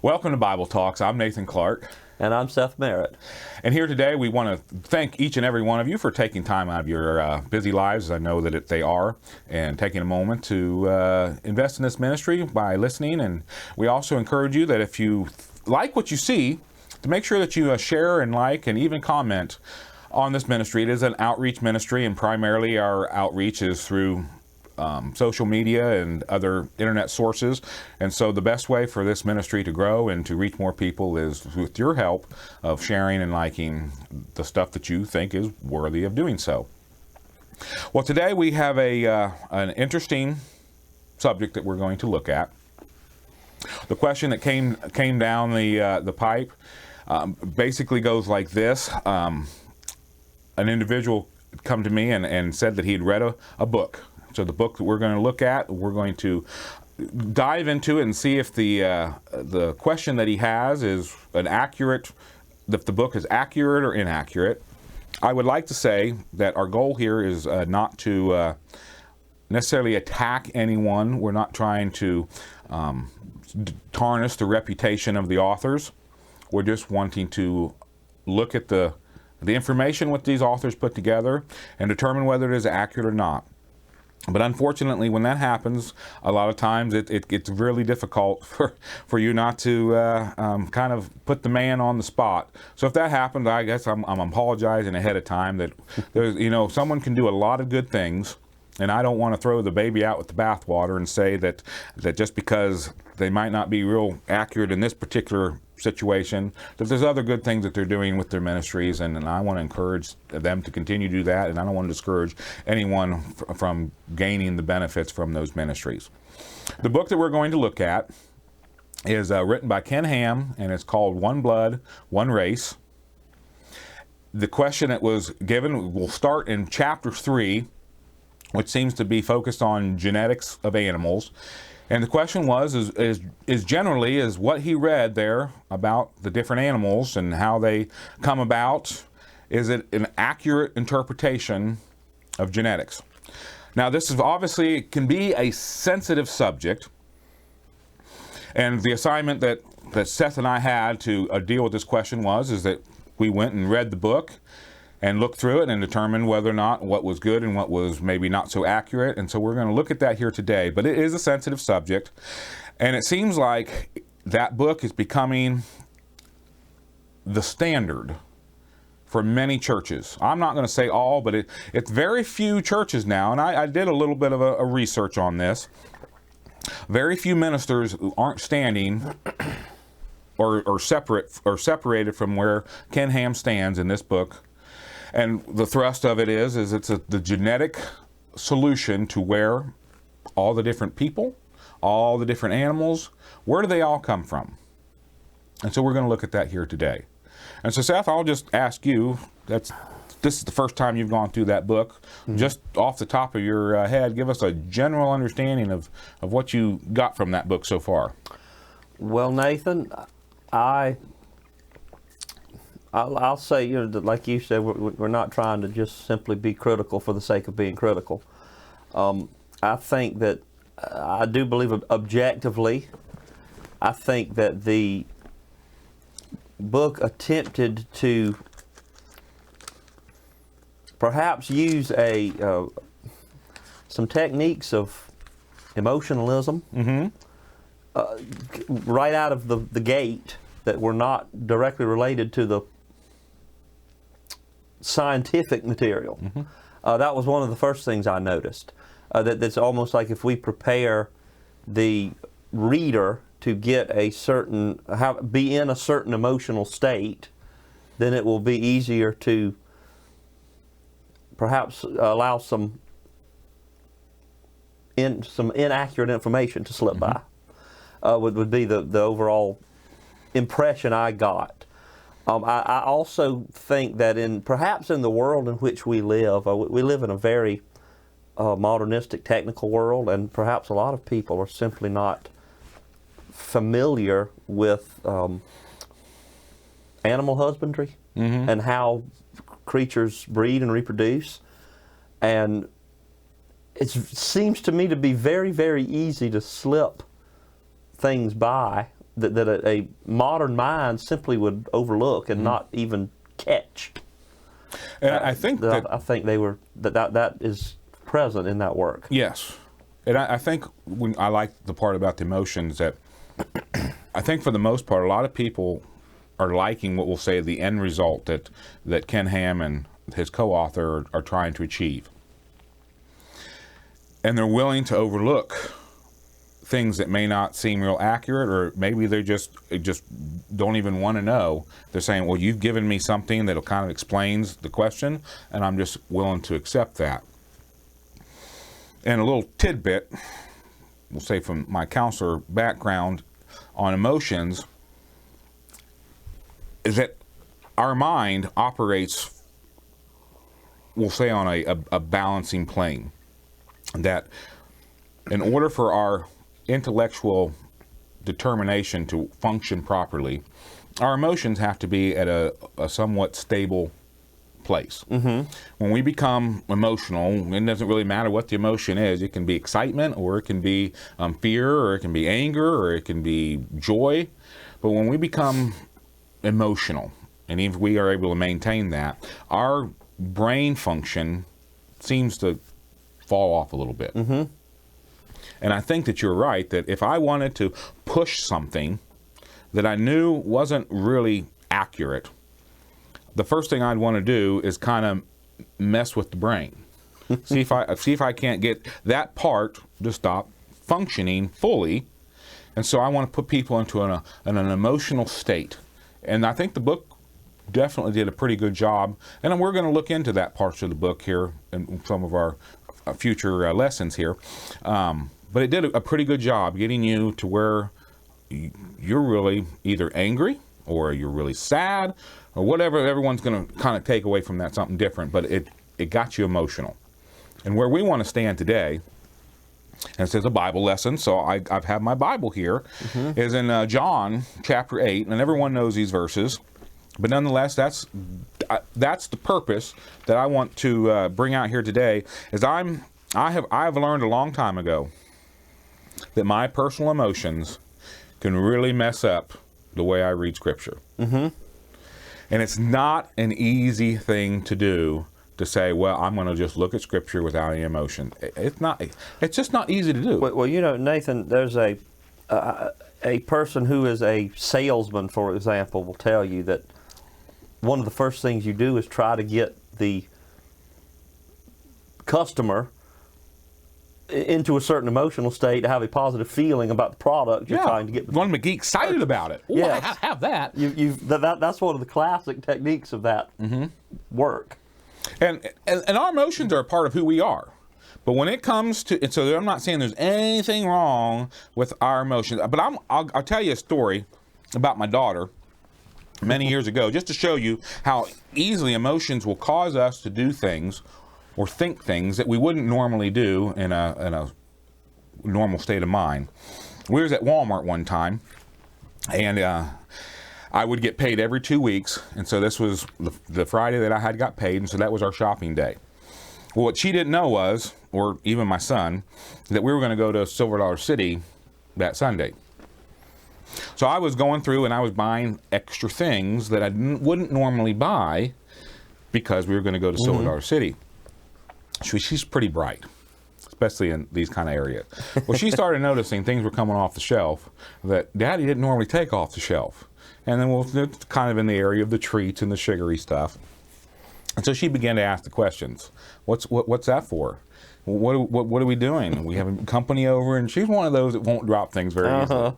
Welcome to Bible Talks. I'm Nathan Clark. And I'm Seth Merritt. And here today we want to thank each and every one of you for taking time out of your busy lives, as I know that they are, and taking a moment to invest in this ministry by listening. And we also encourage you that if you like what you see, to make sure that you share and like and even comment on this ministry. It is an outreach ministry, and primarily our outreach is through social media and other internet sources. And so the best way for this ministry to grow and to reach more people is with your help of sharing and liking the stuff that you think is worthy of doing so. Well, today we have an interesting subject that we're going to look at. The question that came down the pipe basically goes like this. An individual come to me and said that he had read a book. So the book that we're going to look at, we're going to dive into it and see if the question that he has is if the book is accurate or inaccurate. I would like to say that our goal here is not to necessarily attack anyone. We're not trying to tarnish the reputation of the authors. We're just wanting to look at the information what these authors put together and determine whether it is accurate or not. But unfortunately, when that happens, a lot of times it gets really difficult for you not to kind of put the man on the spot. So if that happens, I guess I'm apologizing ahead of time that there's, someone can do a lot of good things, and I don't want to throw the baby out with the bathwater and say that just because they might not be real accurate in this particular situation, that there's other good things that they're doing with their ministries, and I want to encourage them to continue to do that, and I don't want to discourage anyone from gaining the benefits from those ministries. The book that we're going to look at is written by Ken Ham, and it's called One Blood, One Race. The question that was given will start in chapter 3, which seems to be focused on genetics of animals. And the question was, is generally, is what he read there about the different animals and how they come about, is it an accurate interpretation of genetics? Now, this is obviously can be a sensitive subject. And the assignment that Seth and I had to deal with this question is that we went and read the book and look through it and determine whether or not what was good and what was maybe not so accurate. And so we're going to look at that here today. But it is a sensitive subject, and it seems like that book is becoming the standard for many churches. I'm not going to say all, but it's very few churches now, and I did a little bit of a research on this. Very few ministers aren't standing or separated from where Ken Ham stands in this book. And the thrust of it is it's the genetic solution to where all the different people, all the different animals, where do they all come from? And so we're going to look at that here today. And so Seth, I'll just ask you, this is the first time you've gone through that book. Mm-hmm. Just off the top of your head, give us a general understanding of what you got from that book so far. Well, Nathan, I'll say, like you said, we're not trying to just simply be critical for the sake of being critical. I think that I do believe objectively, I think that the book attempted to perhaps use some techniques of emotionalism right out of the gate that were not directly related to the scientific material. Mm-hmm. That was one of the first things I noticed. That's almost like if we prepare the reader to get be in a certain emotional state, then it will be easier to perhaps allow some inaccurate information to slip by. Would be the overall impression I got. I also think that perhaps in the world in which we live in a very modernistic technical world, and perhaps a lot of people are simply not familiar with animal husbandry and how creatures breed and reproduce. And it seems to me to be very, very easy to slip things by that a modern mind simply would overlook and not even catch. And I think I think they were that is present in that work. Yes. And I think I like the part about the emotions that I think for the most part, a lot of people are liking what we'll say the end result that Ken Ham and his co-author are trying to achieve. And they're willing to overlook things that may not seem real accurate, or maybe they just don't even want to know. They're saying, well, you've given me something that kind of explains the question, and I'm just willing to accept that. And a little tidbit, we'll say from my counselor background on emotions, is that our mind operates, we'll say, on a balancing plane. That in order for our intellectual determination to function properly, our emotions have to be at a somewhat stable place. Mm-hmm. When we become emotional, it doesn't really matter what the emotion is. It can be excitement, or it can be fear, or it can be anger, or it can be joy. But when we become emotional, and if we are able to maintain that, our brain function seems to fall off a little bit. Mm-hmm. And I think that you're right, that if I wanted to push something that I knew wasn't really accurate, the first thing I'd want to do is kind of mess with the brain. see if I can't get that part to stop functioning fully. And so I want to put people into an emotional state. And I think the book definitely did a pretty good job. And we're going to look into that part of the book here in some of our future lessons here. But it did a pretty good job getting you to where you're really either angry, or you're really sad, or whatever. Everyone's going to kind of take away from that something different, but it got you emotional. And where we want to stand today, and this is a Bible lesson, so I've had my Bible here, mm-hmm. is in John chapter 8, and everyone knows these verses, but nonetheless, that's the purpose that I want to bring out here today. Is I have learned a long time ago that my personal emotions can really mess up the way I read Scripture. Mm-hmm. And it's not an easy thing to do, to say, well, I'm going to just look at Scripture without any emotion. It's just not easy to do. Well, Nathan, there's a person who is a salesman, for example, will tell you that one of the first things you do is try to get the customer into a certain emotional state to have a positive feeling about the product you're trying to get. You want them to get excited about it. Ooh, yes. Have that. That's one of the classic techniques of that mm-hmm. work. And our emotions are a part of who we are. But when it comes to, and so I'm not saying there's anything wrong with our emotions, but I'll tell you a story about my daughter many years ago, just to show you how easily emotions will cause us to do things or think things that we wouldn't normally do in a normal state of mind. We was at Walmart one time, and I would get paid every 2 weeks, and so this was the Friday that I had got paid, and so that was our shopping day. Well, what she didn't know was, or even my son, that we were going to go to Silver Dollar City that Sunday. So I was going through and I was buying extra things that I wouldn't normally buy because we were going to go to Silver Dollar City. She's pretty bright, especially in these kind of areas. Well, she started noticing things were coming off the shelf that Daddy didn't normally take off the shelf. And then it's kind of in the area of the treats and the sugary stuff. And so she began to ask the questions. What's that for? What are we doing? We have a company over, and she's one of those that won't drop things very easily.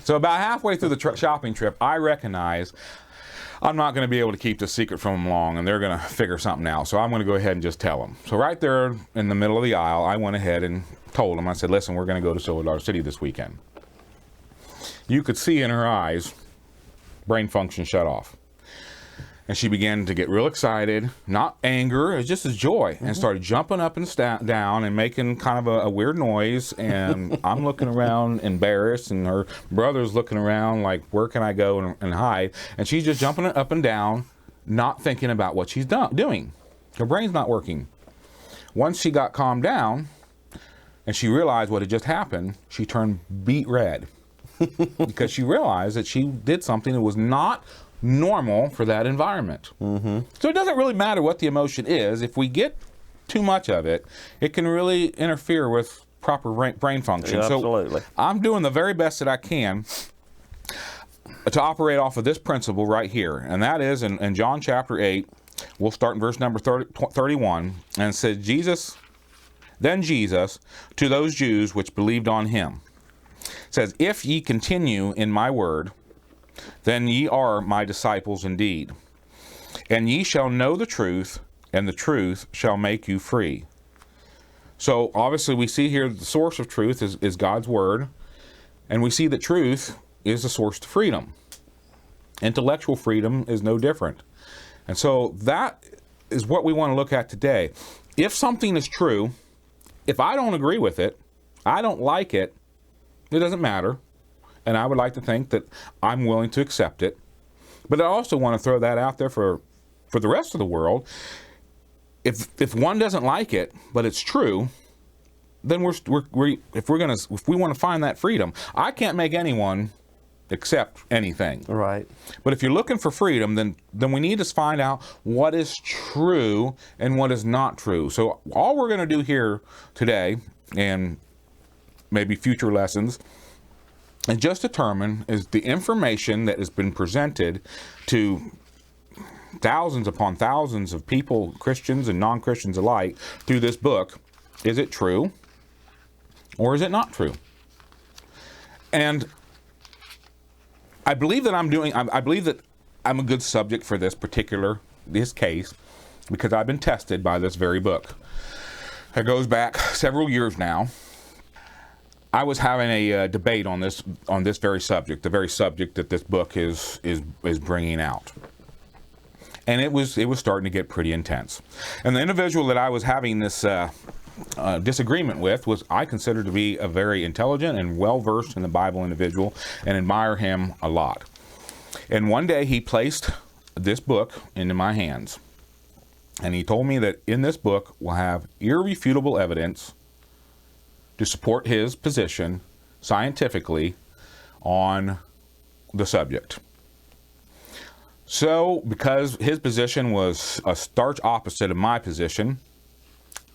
So about halfway through the shopping trip, I recognize I'm not going to be able to keep this secret from them long, and they're going to figure something out. So I'm going to go ahead and just tell them. So right there in the middle of the aisle, I went ahead and told them. I said, listen, we're going to go to Silver Dollar City this weekend. You could see in her eyes, brain function shut off. And she began to get real excited, not anger, it was just as joy, and started jumping up and down and making kind of a weird noise. And I'm looking around embarrassed, and her brother's looking around like, where can I go and hide? And she's just jumping up and down, not thinking about what she's doing. Her brain's not working. Once she got calmed down and she realized what had just happened, she turned beet red. because she realized that she did something that was not normal for that environment. So it doesn't really matter what the emotion is. If we get too much of it, it can really interfere with proper brain function. Yeah, absolutely. So I'm doing the very best that I can to operate off of this principle right here, and that is in John chapter 8. We'll start in verse number 31, and it says, Then Jesus, to those Jews which believed on him, says, If ye continue in my word, then ye are my disciples indeed, and ye shall know the truth, and the truth shall make you free. So obviously we see here the source of truth is God's word, and we see that truth is the source to freedom. Intellectual freedom is no different. And so that is what we want to look at today. If something is true, if I don't agree with it, I don't like it, it doesn't matter. And I would like to think that I'm willing to accept it. But I also want to throw that out there for the rest of the world. If one doesn't like it, but it's true, then if we want to find that freedom, I can't make anyone accept anything. Right. But if you're looking for freedom, then we need to find out what is true and what is not true. So all we're going to do here today, and maybe future lessons, and just determine is the information that has been presented to thousands upon thousands of people, Christians and non-Christians alike, through this book. Is it true or is it not true? And I believe that I believe that I'm a good subject for this case, because I've been tested by this very book. It goes back several years now. I was having a debate on this very subject, the very subject that this book is bringing out, and it was starting to get pretty intense. And the individual that I was having this disagreement with was I consider to be a very intelligent and well-versed in the Bible individual, and admire him a lot. And one day he placed this book into my hands, and he told me that in this book we'll have irrefutable evidence to support his position scientifically on the subject. So, because his position was a stark opposite of my position,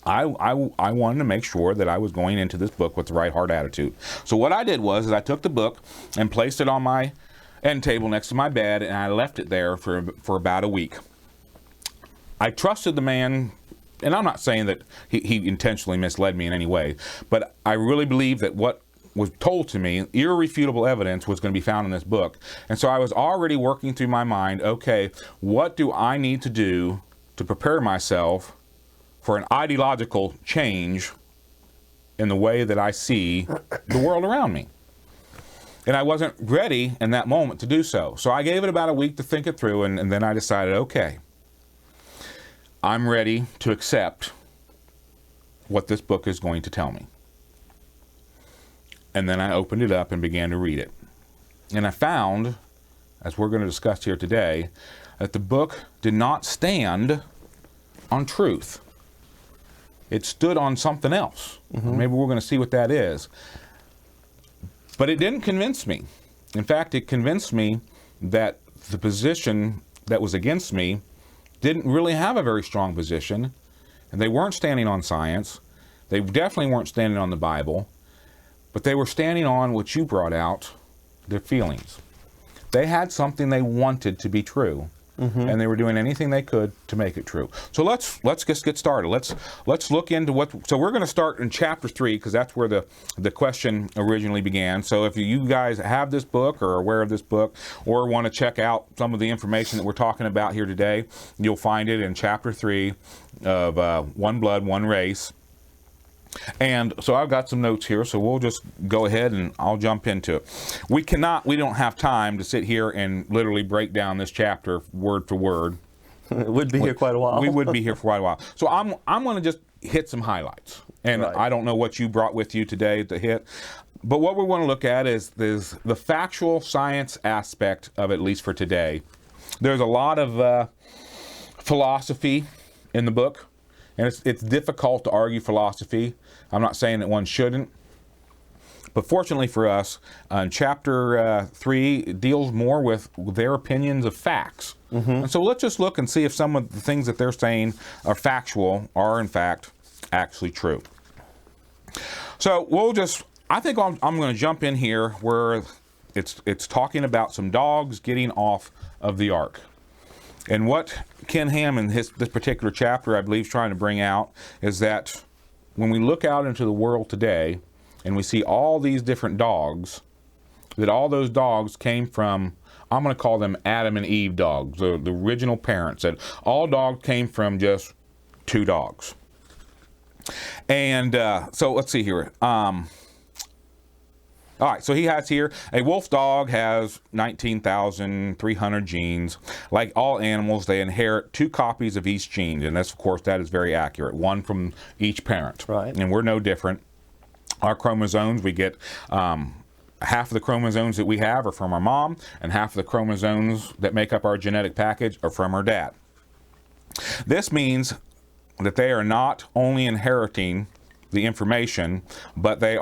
I wanted to make sure that I was going into this book with the right heart attitude. So what I did was I took the book and placed it on my end table next to my bed, and I left it there for about a week. I trusted the man, and I'm not saying that he intentionally misled me in any way, but I really believe that what was told to me, irrefutable evidence, was going to be found in this book. And so I was already working through my mind, okay, what do I need to do to prepare myself for an ideological change in the way that I see the world around me? And I wasn't ready in that moment to do so. So I gave it about a week to think it through, and then I decided, okay, I'm ready to accept what this book is going to tell me. And then I opened it up and began to read it. And I found, as we're going to discuss here today, that the book did not stand on truth. It stood on something else. Maybe we're going to see what that is. But it didn't convince me. In fact, it convinced me that the position that was against me didn't really have a very strong position, and they weren't standing on science. They definitely weren't standing on the Bible, but they were standing on what you brought out, their feelings. They had something they wanted to be true, and they were doing anything they could to make it true. So let's just get started. Let's look into what. So we're going to start in chapter 3, because that's where the question originally began. So if you guys have this book or are aware of this book, or want to check out some of the information that we're talking about here today, you'll find it in chapter 3 of One Blood, One Race. And so I've got some notes here, so we'll just go ahead and I'll jump into it. We don't have time to sit here and literally break down this chapter word for word. It would be here quite a while. We would be here for quite a while. So I'm going to just hit some highlights. And right. I don't know what you brought with you today to hit, but what we want to look at is the factual science aspect of it, at least for today. There's a lot of philosophy in the book, and it's difficult to argue philosophy. I'm not saying that one shouldn't, But fortunately for us, chapter 3 deals more with their opinions of facts. And so let's just look and see if some of the things that they're saying are factual, are in fact actually true. So I think I'm going to jump in here where it's talking about some dogs getting off of the ark. And what Ken Ham in this particular chapter, I believe, is trying to bring out is that when we look out into the world today and we see all these different dogs, that all those dogs came from, I'm going to call them Adam and Eve dogs, the original parents, that all dogs came from just 2 dogs. And so let's see here. All right, so he has here, a wolf dog has 19,300 genes. Like all animals, they inherit 2 copies of each gene. And that's, of course, that is very accurate. 1 from each parent. Right. And we're no different. Our chromosomes, we get half of the chromosomes that we have are from our mom, and half of the chromosomes that make up our genetic package are from our dad. This means that they are not only inheriting the information, but they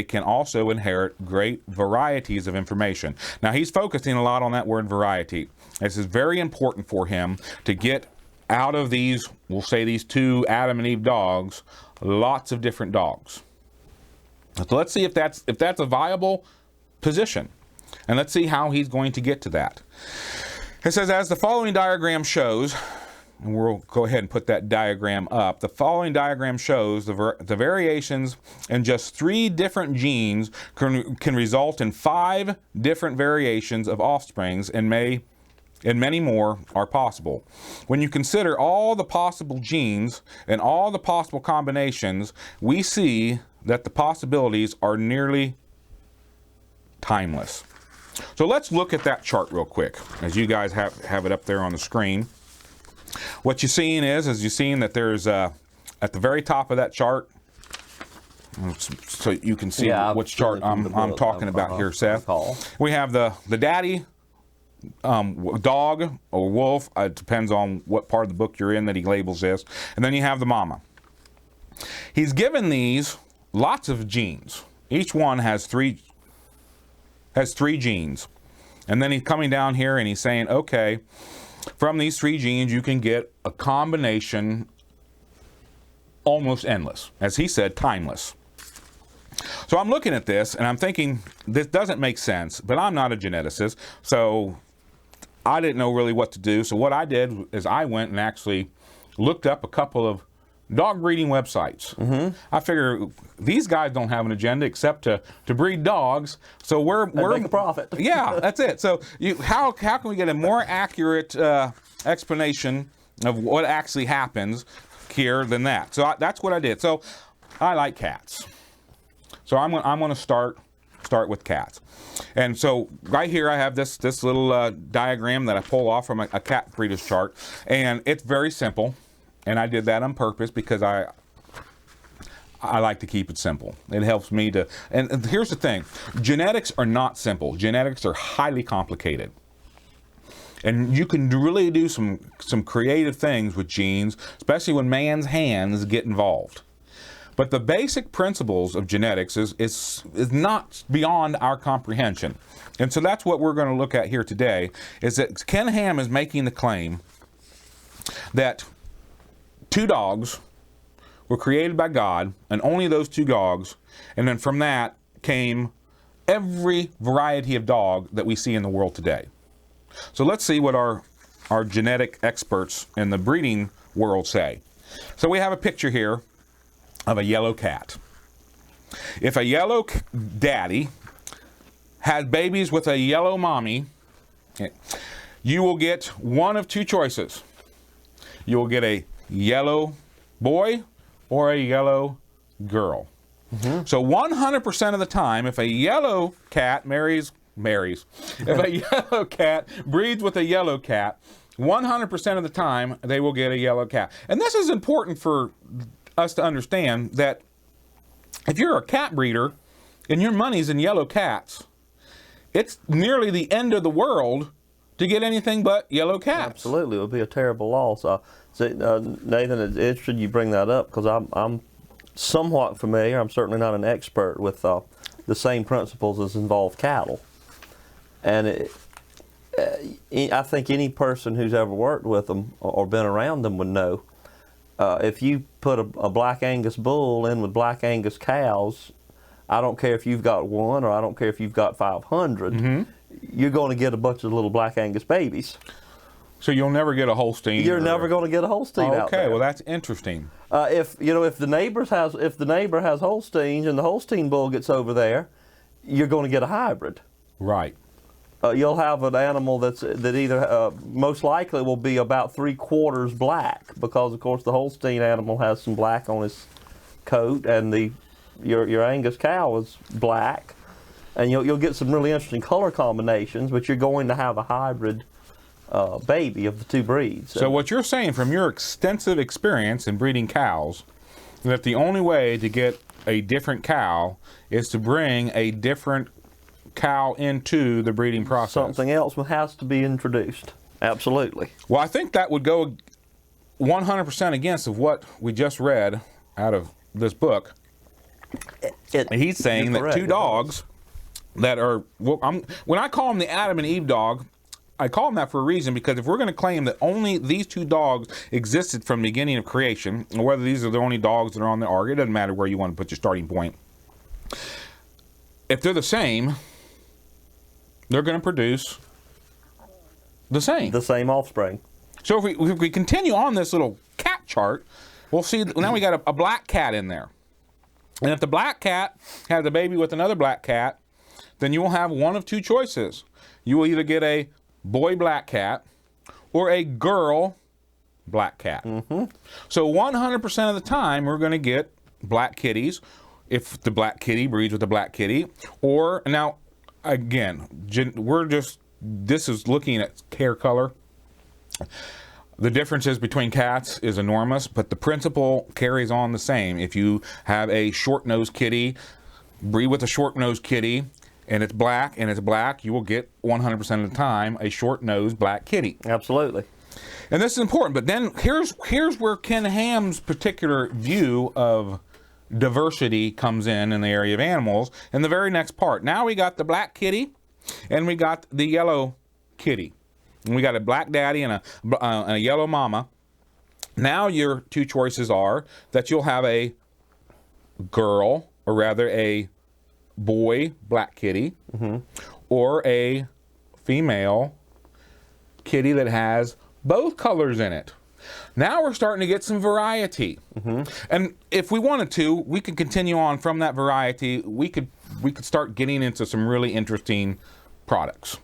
can also inherit great varieties of information. Now, he's focusing a lot on that word variety. This is very important for him to get out of these, we'll say these 2 Adam and Eve dogs, lots of different dogs. So let's see if that's a viable position, and let's see how he's going to get to that. It says, as the following diagram shows, and we'll go ahead and put that diagram up. The following diagram shows the variations in just 3 different genes can result in 5 different variations of offsprings, and many more are possible. When you consider all the possible genes and all the possible combinations, we see that the possibilities are nearly timeless. So let's look at that chart real quick, as you guys have it up there on the screen. What you're seeing is you're seeing that there's at the very top of that chart, so you can see which chart I'm talking about here, Seth. We have the daddy dog or wolf. It depends on what part of the book you're in that he labels this. And then you have the mama. He's given these lots of genes. Each one has 3 genes. And then he's coming down here and he's saying, okay, from these 3 genes, you can get a combination almost endless. As he said, timeless. So I'm looking at this and I'm thinking, this doesn't make sense, but I'm not a geneticist, so I didn't know really what to do. So what I did is I went and actually looked up a couple of dog breeding websites. I figure these guys don't have an agenda except to breed dogs, so we're make a profit. Yeah, that's it. So how can we get a more accurate explanation of what actually happens here than that? So that's what I did. So I like cats, so I'm going to start with cats. And so right here I have this little diagram that I pull off from a cat breeder's chart, and it's very simple. And I did that on purpose because I like to keep it simple. It helps me to, and here's the thing, genetics are not simple. Genetics are highly complicated. And you can really do some creative things with genes, especially when man's hands get involved. But the basic principles of genetics is not beyond our comprehension. And so that's what we're going to look at here today, is that Ken Ham is making the claim that 2 dogs were created by God, and only those 2 dogs, and then from that came every variety of dog that we see in the world today. So let's see what our genetic experts in the breeding world say. So we have a picture here of a yellow cat. If a yellow daddy has babies with a yellow mommy, you will get one of 2 choices. You will get a yellow boy or a yellow girl. So 100% of the time, if a yellow cat marries, if a yellow cat breeds with a yellow cat, 100% of the time they will get a yellow cat. And this is important for us to understand, that if you're a cat breeder and your money's in yellow cats, it's nearly the end of the world to get anything but yellow cats. Absolutely, it would be a terrible loss. So, Nathan, it's interesting you bring that up, because I'm somewhat familiar. I'm certainly not an expert with the same principles as involve cattle. And I think any person who's ever worked with them or been around them would know. If you put a Black Angus bull in with Black Angus cows, I don't care if you've got one or I don't care if you've got 500, you're going to get a bunch of little Black Angus babies. So you'll never get a Holstein. You're never going to get a Holstein out there. Okay, well that's interesting. If the neighbor has Holsteins and the Holstein bull gets over there, you're going to get a hybrid. Right. You'll have an animal that either most likely will be about 3/4 black, because of course the Holstein animal has some black on his coat, and your Angus cow is black, and you'll get some really interesting color combinations. But you're going to have a hybrid baby of the two breeds. So what you're saying, from your extensive experience in breeding cows, that the only way to get a different cow is to bring a different cow into the breeding process. Something else has to be introduced. Absolutely. Well, I think that would go 100% against of what we just read out of this book. He's saying that two dogs that are, when I call them the Adam and Eve dog, I call them that for a reason, because if we're going to claim that only these two dogs existed from the beginning of creation, or whether these are the only dogs that are on the ark, it doesn't matter where you want to put your starting point. If they're the same, they're going to produce the same. The same offspring. So if we continue on this little cat chart, we'll see that now we got a black cat in there. And if the black cat has a baby with another black cat, then you will have one of two choices. You will either get a boy black cat or a girl black cat. So 100% of the time we're going to get black kitties if the black kitty breeds with the black kitty. Or, now again, this is looking at hair color. The differences between cats is enormous, but the principle carries on the same. If you have a short-nosed kitty, breed with a short-nosed kitty, and it's black, you will get 100% of the time a short-nosed black kitty. Absolutely. And this is important, but then here's where Ken Ham's particular view of diversity comes in the area of animals in the very next part. Now we got the black kitty, and we got the yellow kitty. And we got a black daddy and a yellow mama. Now your two choices are that you'll have a girl, or rather a boy black kitty, or a female kitty that has both colors in it. Now we're starting to get some variety. And if we wanted to, we could continue on from that variety. We could start getting into some really interesting products.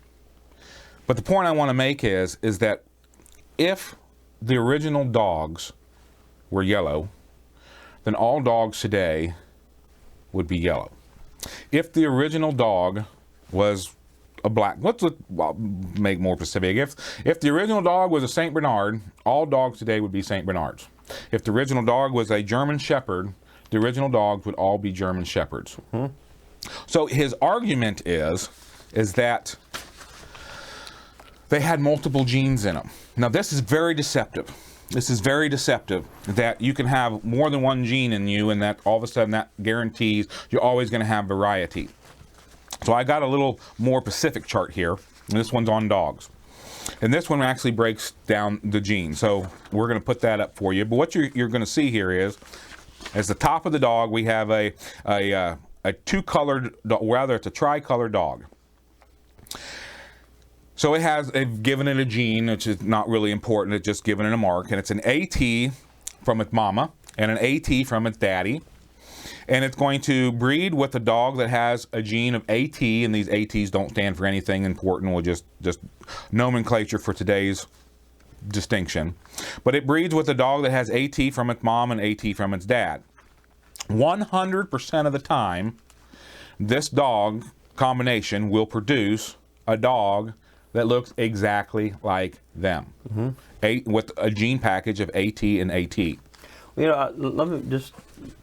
But the point I want to make is that if the original dogs were yellow, then all dogs today would be yellow. If the original dog was a black, let's make more specific. If the original dog was a Saint Bernard, all dogs today would be Saint Bernards. If the original dog was a German Shepherd, the original dogs would all be German Shepherds. So his argument is that they had multiple genes in them. Now this is very deceptive. This is very deceptive, that you can have more than one gene in you, and that all of a sudden that guarantees you're always going to have variety. So I got a little more specific chart here, and this one's on dogs. And this one actually breaks down the genes. So we're going to put that up for you. But what you're going to see here is, as the top of the dog, we have a two-colored, rather it's a tri-colored dog. So they've given it a gene, which is not really important, it's just given it a mark, and it's an AT from its mama and an AT from its daddy. And it's going to breed with a dog that has a gene of AT, and these ATs don't stand for anything important, we'll just nomenclature for today's distinction. But it breeds with a dog that has AT from its mom and AT from its dad. 100% of the time, this dog combination will produce a dog that looks exactly like them, with a gene package of AT and AT. Let me just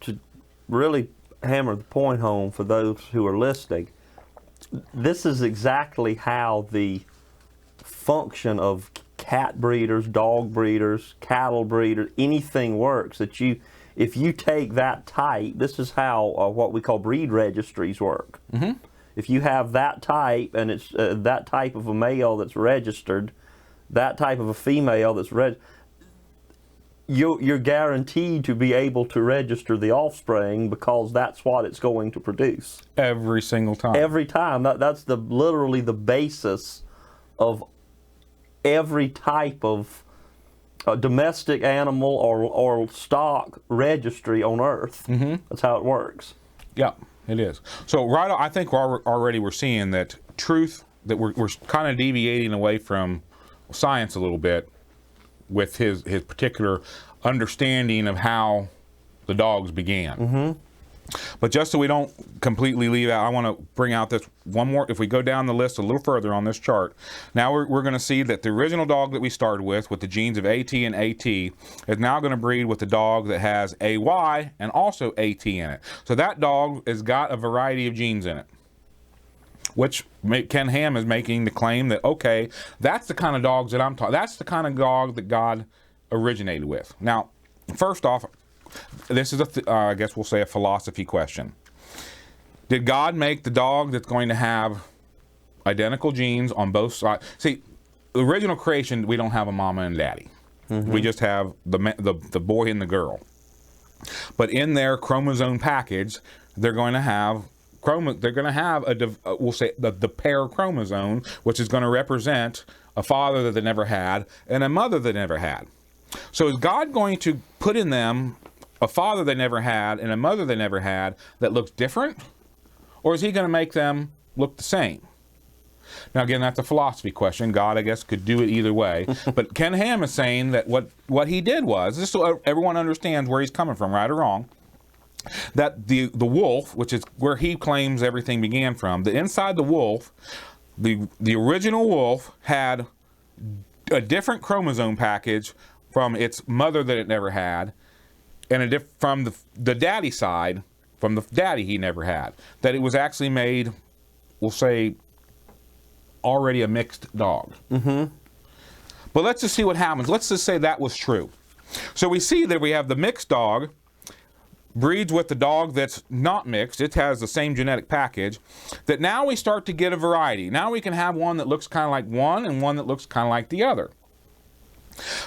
to really hammer the point home for those who are listening. This is exactly how the function of cat breeders, dog breeders, cattle breeders, anything works. That if you take that type, this is how what we call breed registries work. Mm-hmm. If you have that type, and it's that type of a male that's registered, that type of a female that's registered, you're guaranteed to be able to register the offspring because that's what it's going to produce. Every single time. Every time. That's literally the basis of every type of domestic animal or stock registry on Earth. Mm-hmm. That's how it works. Yeah, it is. So I think we're seeing that truth, that we're kind of deviating away from science a little bit with his particular understanding of how the dogs began. Mm-hmm. But just so we don't completely leave out, I want to bring out this one more. If we go down the list a little further on this chart, now we're going to see that the original dog that we started with the genes of AT and AT, is now going to breed with the dog that has AY and also AT in it. So that dog has got a variety of genes in it, which Ken Ham is making the claim that, okay, that's the kind of dogs that I'm talking. That's the kind of dog that God originated with. Now, first off, this is I guess we'll say a philosophy question. Did God make the dog that's going to have identical genes on both sides? See, the original creation, we don't have a mama and daddy. Mm-hmm. We just have the boy and the girl. But in their chromosome package, they're going to have we'll say the pair chromosome, which is going to represent a father that they never had and a mother they never had. So is God going to put in them a father they never had and a mother they never had that looks different? Or is he going to make them look the same? Now again, that's a philosophy question. God, I guess, could do it either way. But Ken Ham is saying that what he did was, just so everyone understands where he's coming from, right or wrong, that the wolf, which is where he claims everything began from, that inside the wolf, the original wolf had a different chromosome package from its mother that it never had, and from the daddy side, from the daddy he never had. That it was actually made, we'll say, already a mixed dog. Mm-hmm. But let's just see what happens. Let's just say that was true. So we see that we have the mixed dog breeds with the dog that's not mixed. It has the same genetic package. That now we start to get a variety. Now we can have one that looks kind of like one and one that looks kind of like the other.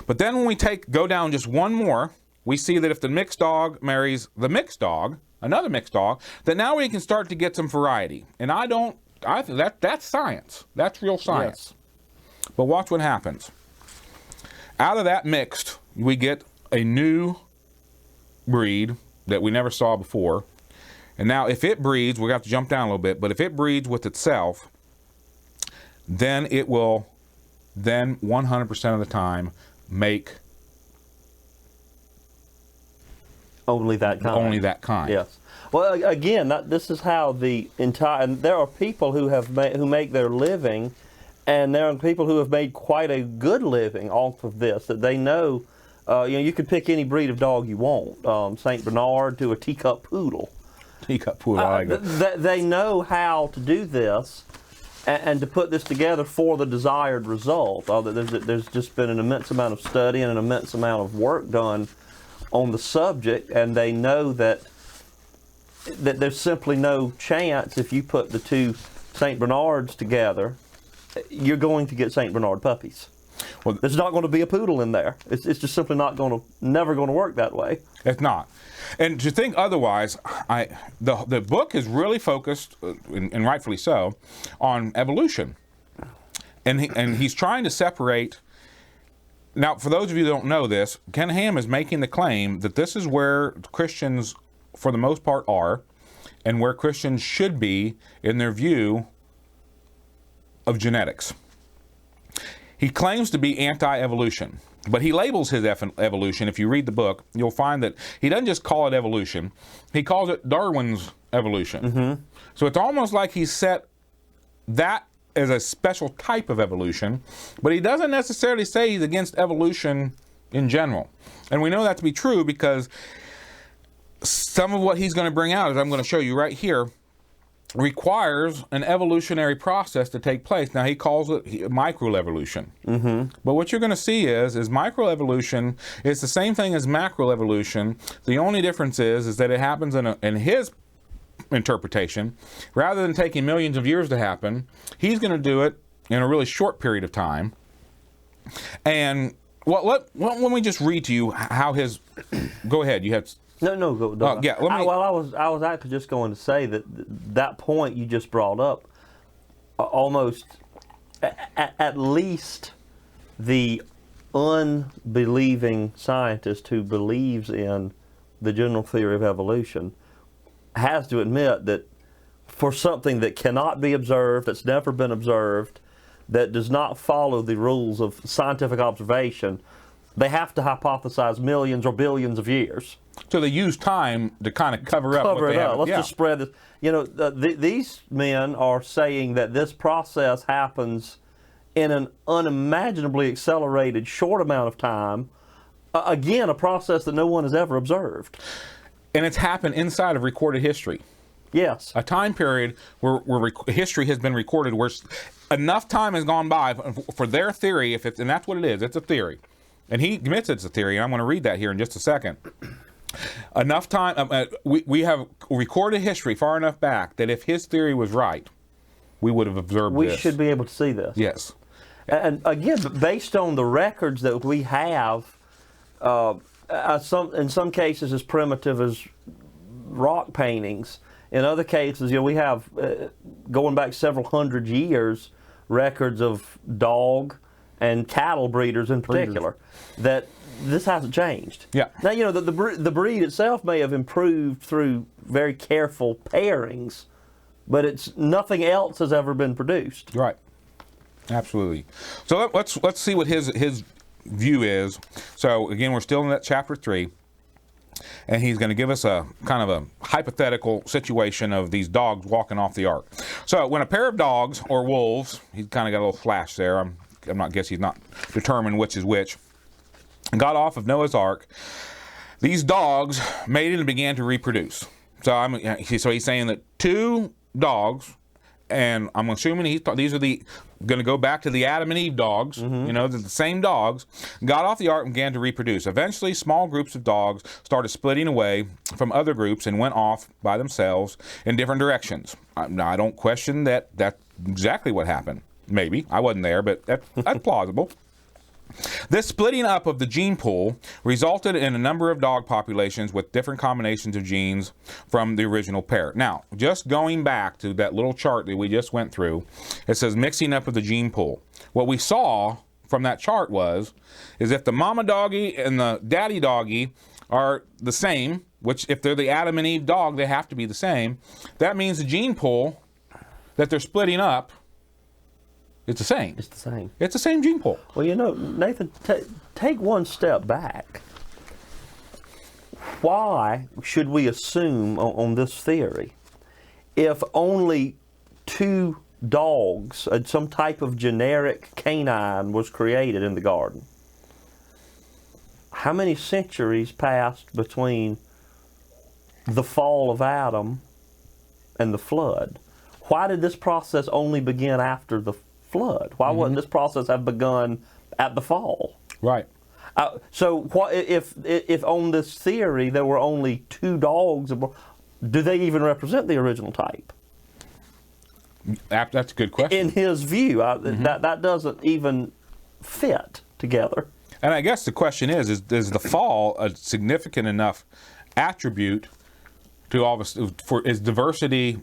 But then when we go down just one more, we see that if the mixed dog marries the mixed dog, another mixed dog, then now we can start to get some variety. And I think that's science. That's real science. Yes. But watch what happens. Out of that mixed, we get a new breed that we never saw before. And now if it breeds, we have to jump down a little bit, but if it breeds with itself, then it will 100% of the time make only that kind. Only that kind. Yes. Well, again, this is how the entire. And there are people who who make their living, and there are people who have made quite a good living off of this. That they know, you could pick any breed of dog you want, Saint Bernard to a teacup poodle. Teacup poodle, I like it. They know how to do this, and to put this together for the desired result. There's just been an immense amount of study and an immense amount of work done on the subject, and they know that there's simply no chance if you put the two St. Bernards together, you're going to get St. Bernard puppies. Well, there's not going to be a poodle in there. It's just simply never going to work that way. It's not. And to think otherwise, the book is really focused, and rightfully so, on evolution. And he's trying to separate. Now, for those of you that don't know this, Ken Ham is making the claim that this is where Christians, for the most part, are, and where Christians should be in their view of genetics. He claims to be anti-evolution, but he labels his evolution. If you read the book, you'll find that he doesn't just call it evolution, he calls it Darwin's evolution. Mm-hmm. So it's almost like he's set that as a special type of evolution, but he doesn't necessarily say he's against evolution in general. And we know that to be true because some of what he's going to bring out, as I'm going to show you right here, requires an evolutionary process to take place. Now, he calls it microevolution. But what you're going to see is microevolution is the same thing as macroevolution. The only difference is that it happens in his interpretation. Rather than taking millions of years to happen, he's going to do it in a really short period of time. And let me just read to you how his. Go ahead. You had. No, go. Yeah. I was actually just going to say that point you just brought up, almost, at least, the unbelieving scientist who believes in the general theory of evolution has to admit that for something that cannot be observed, that's never been observed, that does not follow the rules of scientific observation, they have to hypothesize millions or billions of years. So they use time to kind of cover up what they have. Let's just spread this. You know, these men are saying that this process happens in an unimaginably accelerated short amount of time. Again, a process that no one has ever observed. And it's happened inside of recorded history. Yes. A time period where history has been recorded, where enough time has gone by for their theory, and that's what it is, it's a theory. And he admits it's a theory, and I'm going to read that here in just a second. Enough time, we have recorded history far enough back that if his theory was right, we would have observed this. We should be able to see this. Yes. And again, based on the records that we have, in some cases as primitive as rock paintings, in other cases, you know, we have, going back several hundred years, records of dog and cattle breeders in particular, that this hasn't changed. Yeah. Now, you know, the breed itself may have improved through very careful pairings, but nothing else has ever been produced. Right. Absolutely. So let's see what his view is. So again, we're still in that chapter 3. And he's going to give us a kind of a hypothetical situation of these dogs walking off the ark. So when a pair of dogs or wolves, he's kind of got a little flash there. I'm not guessing he's not determined which is which. Got off of Noah's ark. These dogs mated and began to reproduce. So he's saying that 2 dogs, and I'm assuming these are going to go back to the Adam and Eve dogs, you know, the same dogs, got off the ark and began to reproduce. Eventually, small groups of dogs started splitting away from other groups and went off by themselves in different directions. Now, I don't question that that's exactly what happened. Maybe. I wasn't there, but that's plausible. This splitting up of the gene pool resulted in a number of dog populations with different combinations of genes from the original pair. Now, just going back to that little chart that we just went through, it says mixing up of the gene pool. What we saw from that chart is if the mama doggy and the daddy doggy are the same, which if they're the Adam and Eve dog, they have to be the same, that means the gene pool that they're splitting up, it's the same. It's the same. It's the same gene pool. Well, you know, Nathan, take one step back. Why should we assume on this theory, if only 2 dogs, some type of generic canine was created in the garden, how many centuries passed between the fall of Adam and the flood? Why did this process only begin after the flood? Why wouldn't this process have begun at the fall? Right. So what if on this theory there were only 2 dogs, do they even represent the original type? That's a good question. In his view, that doesn't even fit together. And I guess the question is the fall a significant enough attribute to all this? Is diversity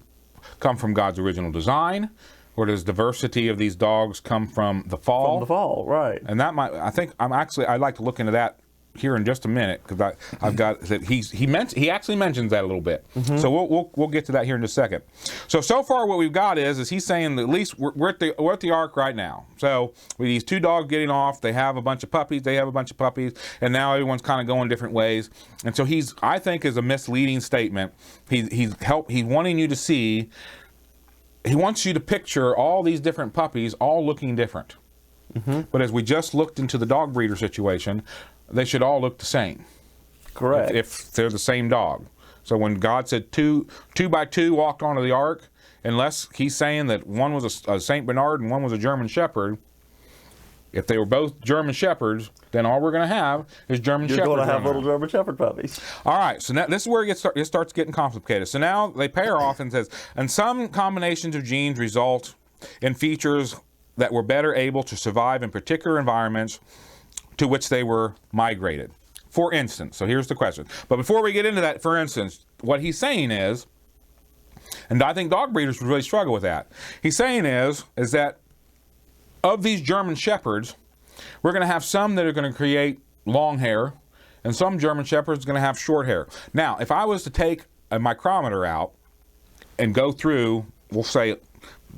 come from God's original design? Or does diversity of these dogs come from the fall? From the fall, right. And that might, I'd like to look into that here in just a minute, because I've got that he actually mentions that a little bit. So we'll get to that here in just a second. So far what we've got is he's saying that at least we're at the ark right now. So with these 2 dogs getting off, they have a bunch of puppies, and now everyone's kind of going different ways. And so I think is a misleading statement. He's wanting you to see. He wants you to picture all these different puppies all looking different. But as we just looked into the dog breeder situation, they should all look the same. Correct. If they're the same dog. So when God said 2 by 2 walked onto the ark, unless he's saying that one was a St. Bernard and one was a German Shepherd. If they were both German Shepherds, then all we're going to have is German Shepherds. You're going to have little German Shepherd puppies. All right, so now this is where it starts getting complicated. So now they pair off and says, and some combinations of genes result in features that were better able to survive in particular environments to which they were migrated. For instance, so here's the question. But before we get into that, for instance, what he's saying is, and I think dog breeders would really struggle with that. He's saying is that of these German Shepherds, we're going to have some that are going to create long hair, and some German Shepherds are going to have short hair. Now, if I was to take a micrometer out and go through, we'll say,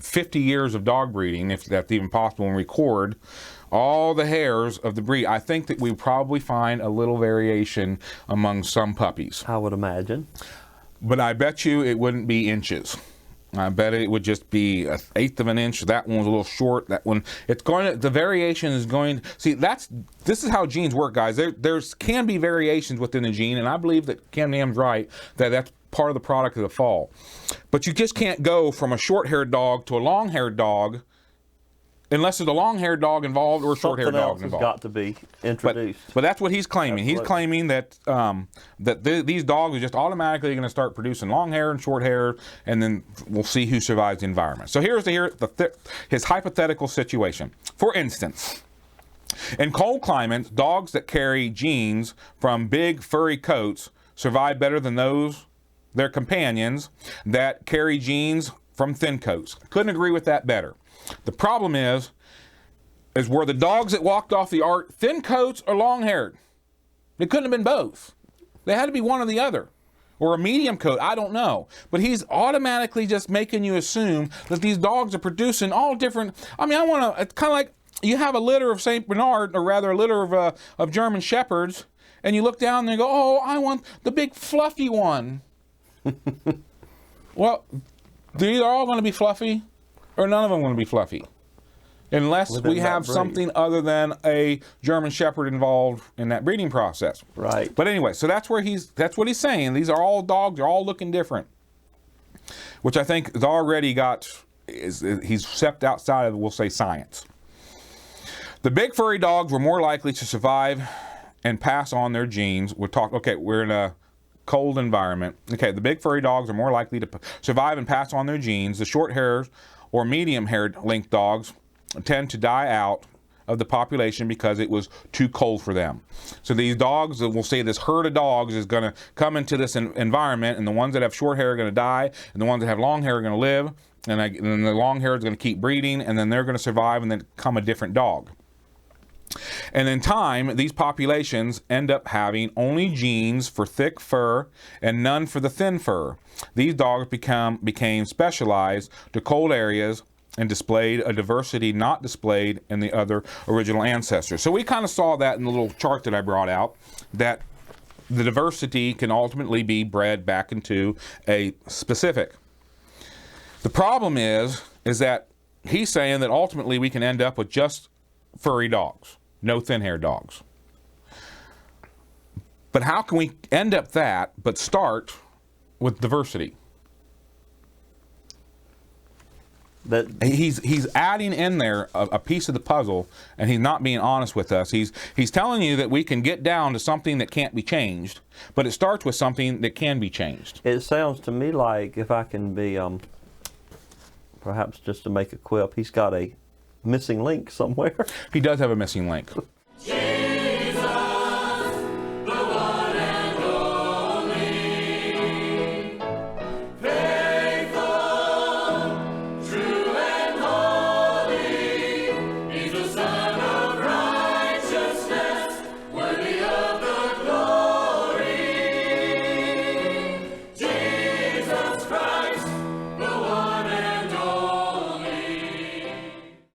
50 years of dog breeding, if that's even possible, and record all the hairs of the breed, I think that we probably find a little variation among some puppies. I would imagine. But I bet you it wouldn't be inches. I bet it would just be 1/8 of an inch. That one was a little short. That one, it's going to, the variation is going, see, this is how genes work, guys. There's can be variations within the gene, and I believe that Ken Nam's right, that that's part of the product of the fall. But you just can't go from a short-haired dog to a long-haired dog unless there's a long-haired dog involved or a short-haired dog involved. Something else has got to be introduced. But that's what he's claiming. Absolutely. He's claiming that these dogs are just automatically going to start producing long hair and short hair, and then we'll see who survives the environment. So here's his hypothetical situation. For instance, in cold climates, dogs that carry genes from big furry coats survive better than their companions that carry genes from thin coats. Couldn't agree with that better. The problem is were the dogs that walked off the ark thin coats or long-haired? It couldn't have been both. They had to be one or the other. Or a medium coat, I don't know. But he's automatically just making you assume that these dogs are producing all different. I mean, it's kind of like you have a litter of St. Bernard, or rather a litter of German Shepherds, and you look down and you go, oh, I want the big fluffy one. Well, they're either all going to be fluffy or none of them going to be fluffy, unless we have something other than a German Shepherd involved in that breeding process. Right. But anyway, so that's what he's saying. These are all dogs. They're all looking different, which I think has already he's stepped outside of, we'll say, science. The big furry dogs were more likely to survive and pass on their genes. We're in a cold environment. Okay, the big furry dogs are more likely to survive and pass on their genes. The short hairs or medium-haired link dogs tend to die out of the population because it was too cold for them. So these dogs, we'll say this herd of dogs is going to come into this environment, and the ones that have short hair are going to die, and the ones that have long hair are going to live, and then the long hair is going to keep breeding, and then they're going to survive and then become a different dog. And in time, these populations end up having only genes for thick fur and none for the thin fur. These dogs became specialized to cold areas and displayed a diversity not displayed in the other original ancestors. So we kind of saw that in the little chart that I brought out, that the diversity can ultimately be bred back into a specific. The problem is that he's saying that ultimately we can end up with just furry dogs, no thin-haired dogs. But how can we end up that but start with diversity? He's adding in there a piece of the puzzle, and he's not being honest with us. He's telling you that we can get down to something that can't be changed, but it starts with something that can be changed. It sounds to me like, if I can be, perhaps just to make a quip, he's got a missing link somewhere. He does have a missing link.